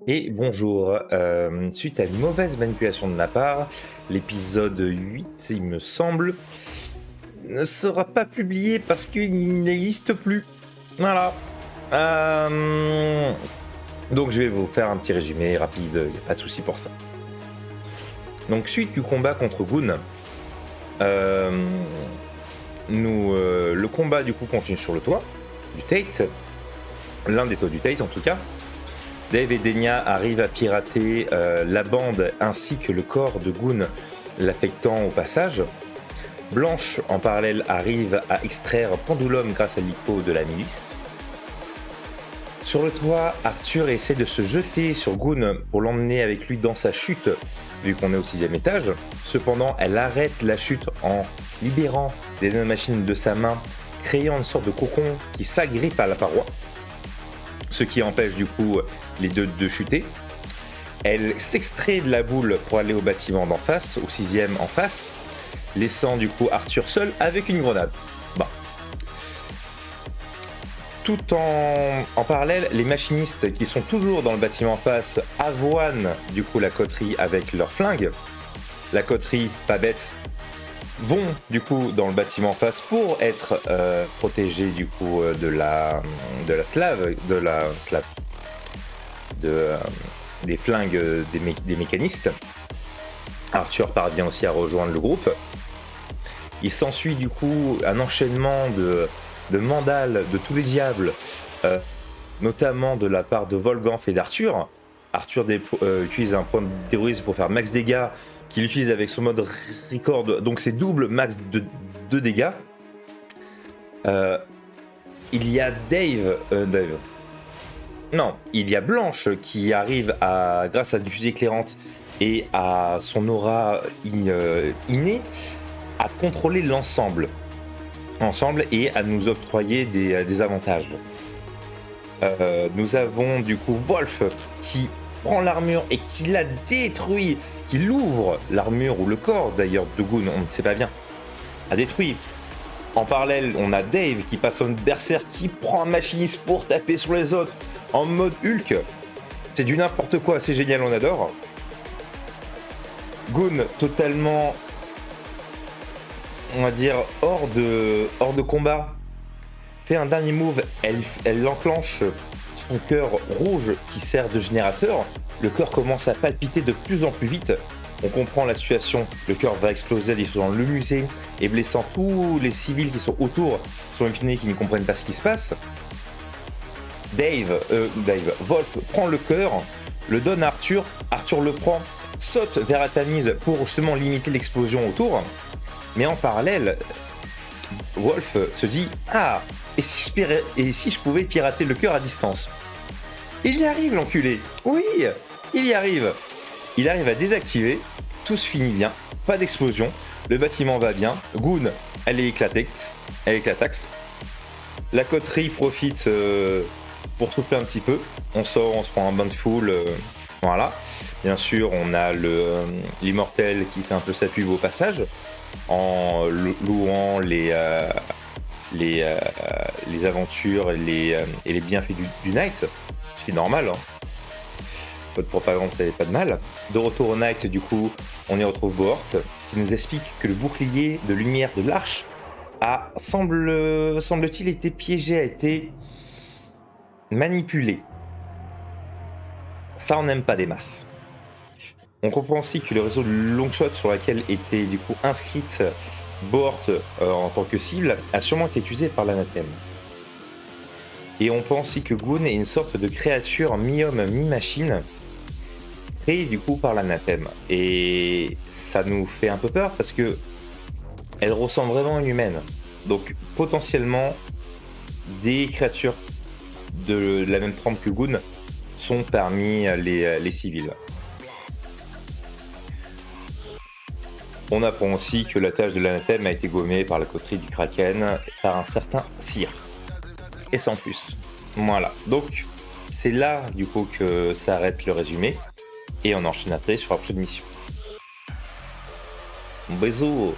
Et bonjour, suite à une mauvaise manipulation de ma part, l'épisode 8, il me semble, ne sera pas publié parce qu'il n'existe plus. Voilà. Donc je vais vous faire un petit résumé rapide, il n'y a pas de souci pour ça. Donc suite du combat contre Goon, le combat du coup continue sur le toit du Tate, l'un des toits du Tate en tout cas. Dave et Denia arrivent à pirater la bande ainsi que le corps de Goon, l'affectant au passage. Blanche, en parallèle, arrive à extraire Pendulum grâce à l'hippo de la milice. Sur le toit, Arthur essaie de se jeter sur Goon pour l'emmener avec lui dans sa chute, vu qu'on est au 6e étage. Cependant, elle arrête la chute en libérant les nanomachines de sa main, créant une sorte de cocon qui s'agrippe à la paroi, ce qui empêche du coup les deux de chuter. Elle s'extrait de la boule pour aller au bâtiment d'en face, au 6e en face, laissant du coup Arthur seul avec une grenade. Bon. Tout en parallèle, les machinistes qui sont toujours dans le bâtiment en face avoinent du coup la coterie avec leurs flingues. La coterie, pas bête, vont du coup dans le bâtiment en face pour être protégés du coup des flingues des mécanistes. Arthur parvient aussi à rejoindre le groupe. Il s'ensuit du coup un enchaînement de mandales de tous les diables, notamment de la part de Volganf et d'Arthur. Arthur utilise un point d'héroïsme pour faire max dégâts, qu'il utilise avec son mode record, donc c'est double max de dégâts. Il y a il y a Blanche qui arrive grâce à une fusée éclairante et à son aura innée, à contrôler l'ensemble et à nous octroyer des avantages. Nous avons du coup Wolf qui prend l'armure et qui la détruit, qui l'ouvre, l'armure ou le corps d'ailleurs de Goon, on ne sait pas bien, a détruit. En parallèle, on a Dave qui passe en berserk, qui prend un machiniste pour taper sur les autres en mode Hulk. C'est du n'importe quoi, c'est génial, on adore. Goon totalement, on va dire, hors de combat, fait un dernier move, elle enclenche son cœur rouge qui sert de générateur. Le cœur commence à palpiter de plus en plus vite. On comprend la situation, le cœur va exploser dans le musée et blessant tous les civils qui sont autour, qui sont épionnés, qui ne comprennent pas ce qui se passe. Wolf prend le cœur, le donne à Arthur, Arthur le prend, saute vers Atamise pour justement limiter l'explosion autour. Mais en parallèle, Wolf se dit « Ah, et si je pouvais pirater le cœur à distance ?» Il y arrive, l'enculé. Oui, il y arrive. Il arrive à désactiver, tout se finit bien, pas d'explosion, le bâtiment va bien, Goon, elle est éclataxe. La coterie profite pour souffler un petit peu, on sort, on se prend un bain de foule, voilà. Bien sûr, on a l'immortel qui fait un peu sa pub au passage, en louant les aventures et les bienfaits du Knight, ce qui est normal, hein. Votre propagande, ça n'avait pas de mal. De retour au Knight, du coup, on y retrouve Bohort, qui nous explique que le bouclier de lumière de l'arche semble-t-il, été piégé, a été manipulé. Ça, on n'aime pas des masses. On comprend aussi que le réseau de Longshot sur lequel était du coup inscrite Bohort en tant que cible a sûrement été utilisé par l'anathème. Et on pense aussi que Goon est une sorte de créature mi-homme, mi-machine, créée du coup par l'anathème. Et ça nous fait un peu peur parce que elle ressemble vraiment à une humaine. Donc potentiellement, des créatures de la même trempe que Goon sont parmi les civils. On apprend aussi que la tâche de l'anathème a été gommée par la coterie du Kraken par un certain Cyr. Et sans plus. Voilà. Donc, c'est là, du coup, que s'arrête le résumé. Et on enchaîne après sur la prochaine mission. Bisous!